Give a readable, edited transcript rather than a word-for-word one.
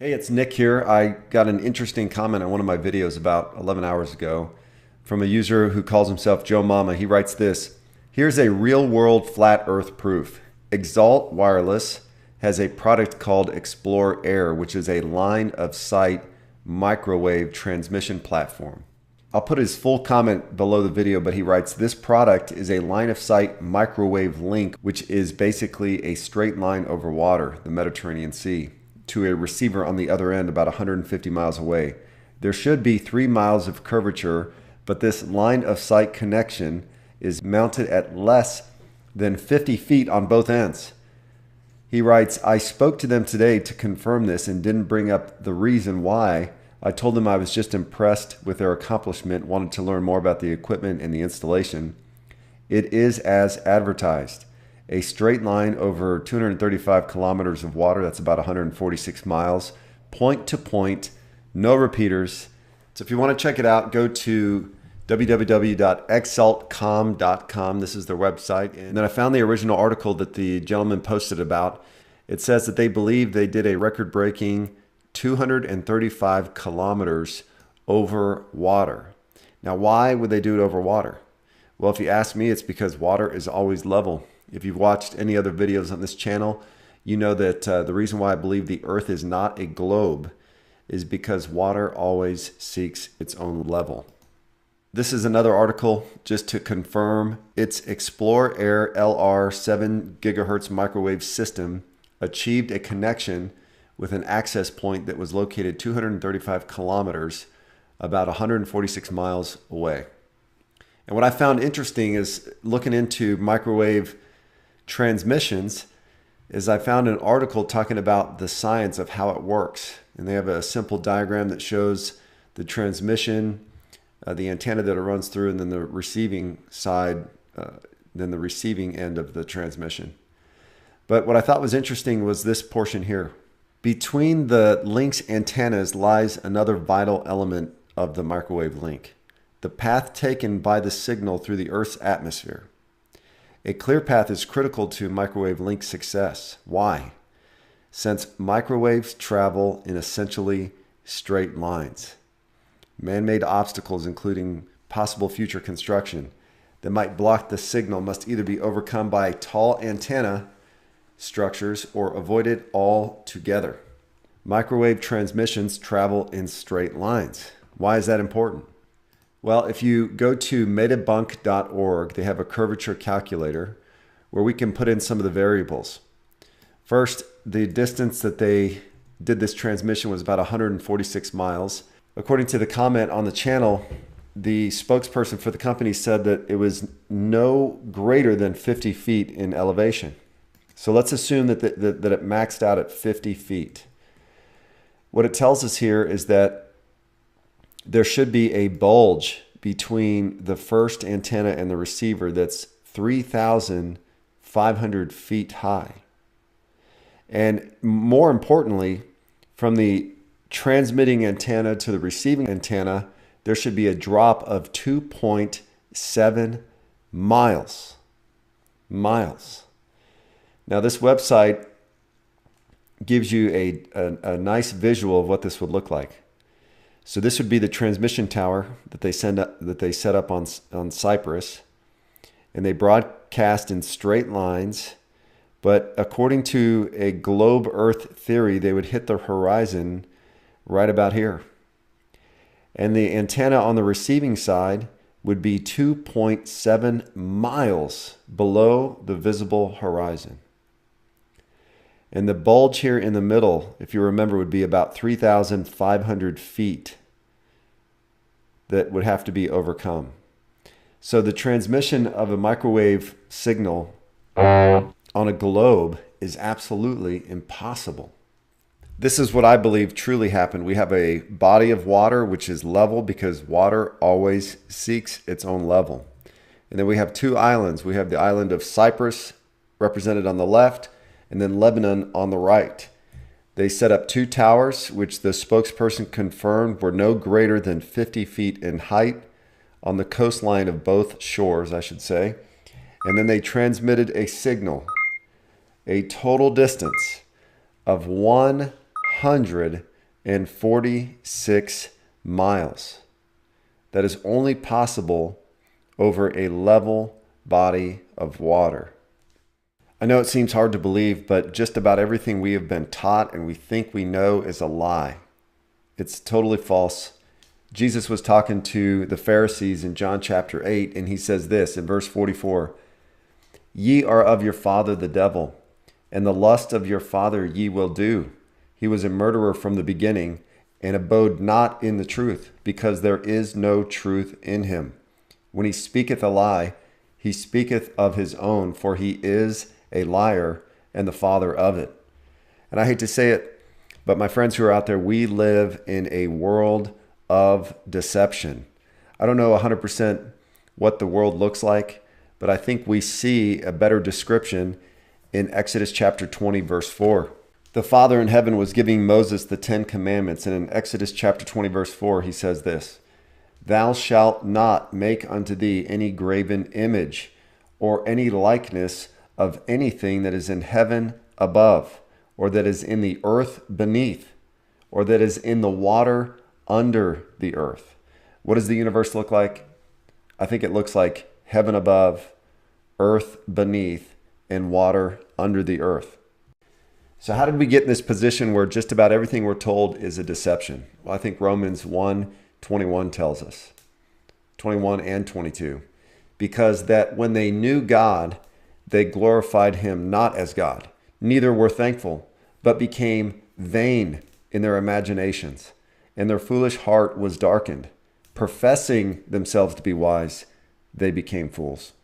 Hey, it's Nick here. I got an interesting comment on one of my videos about 11 hours ago from a user who calls himself Joe Mama. He writes this: here's a real world flat earth proof. Exalt Wireless has a product called Explore Air, which is a line of sight microwave transmission platform. I'll put his full comment below the video, but he writes, this product is a line of sight microwave link, which is basically a straight line over water, the Mediterranean Sea, to a receiver on the other end about 150 miles away. There should be 3 miles of curvature, but this line of sight connection is mounted at less than 50 feet on both ends. He writes, I spoke to them today to confirm this and didn't bring up the reason why. I told them I was just impressed with their accomplishment, wanted to learn more about the equipment and the installation. It is as advertised. A straight line over 235 kilometers of water, that's about 146 miles, point to point, no repeaters. So if you want to check it out, go to www.exaltcom.com. This is their website. And then I found the original article that the gentleman posted about. It says that they believe they did a record-breaking 235 kilometers over water. Now, why would they do it over water? Well, if you ask me, it's because water is always level. If you've watched any other videos on this channel, you know that the reason why I believe the earth is not a globe is because water always seeks its own level. This is another article just to confirm its Explore Air LR 7 gigahertz microwave system achieved a connection with an access point that was located 235 kilometers, about 146 miles away. And what I found interesting is looking into microwave transmissions is I found an article talking about the science of how it works. And they have a simple diagram that shows the transmission, the antenna that it runs through, and then the receiving side, then the receiving end of the transmission. But what I thought was interesting was this portion here. Between the link's antennas lies another vital element of the microwave link: the path taken by the signal through the Earth's atmosphere. A clear path is critical to microwave link success. Why? Since microwaves travel in essentially straight lines. Man-made obstacles, including possible future construction that might block the signal, must either be overcome by tall antenna structures or avoided altogether. Microwave transmissions travel in straight lines. Why is that important? Well, if you go to metabunk.org, they have a curvature calculator where we can put in some of the variables. First, the distance that they did this transmission was about 146 miles. According to the comment on the channel, the spokesperson for the company said that it was no greater than 50 feet in elevation. So let's assume that it maxed out at 50 feet. What it tells us here is that there should be a bulge between the first antenna and the receiver that's 3,500 feet high. And more importantly, from the transmitting antenna to the receiving antenna, there should be a drop of 2.7 miles. Now, this website gives you a nice visual of what this would look like. So this would be the transmission tower that they set up on Cyprus, and they broadcast in straight lines. But according to a globe Earth theory, they would hit the horizon right about here. And the antenna on the receiving side would be 2.7 miles below the visible horizon. And the bulge here in the middle, if you remember, would be about 3,500 feet that would have to be overcome. So the transmission of a microwave signal on a globe is absolutely impossible. This is what I believe truly happened. We have a body of water which is level because water always seeks its own level. And then we have two islands. We have the island of Cyprus represented on the left, and then Lebanon on the right. They set up two towers, which the spokesperson confirmed were no greater than 50 feet in height on the coastline of both shores, I should say. And then they transmitted a signal, a total distance of 146 miles. That is only possible over a level body of water. I know it seems hard to believe, but just about everything we have been taught and we think we know is a lie. It's totally false. Jesus was talking to the Pharisees in John chapter 8, and he says this in verse 44, "Ye are of your father the devil, and the lust of your father ye will do. He was a murderer from the beginning, and abode not in the truth, because there is no truth in him. When he speaketh a lie, he speaketh of his own, for he is a liar and the father of it." And I hate to say it, but my friends who are out there, we live in a world of deception. I don't know 100% what the world looks like, but I think we see a better description in Exodus chapter 20, verse 4. The Father in heaven was giving Moses the 10 commandments, and in Exodus chapter 20, verse 4, he says this, "Thou shalt not make unto thee any graven image or any likeness of anything that is in heaven above, or that is in the earth beneath, or that is in the water under the earth." What does the universe look like? I think it looks like heaven above, earth beneath, and water under the earth. So how did we get in this position where just about everything we're told is a deception? Well, I think Romans 1:21 tells us, 21 and 22, because that when they knew God, they glorified him not as God, neither were thankful, but became vain in their imaginations, and their foolish heart was darkened. Professing themselves to be wise, they became fools.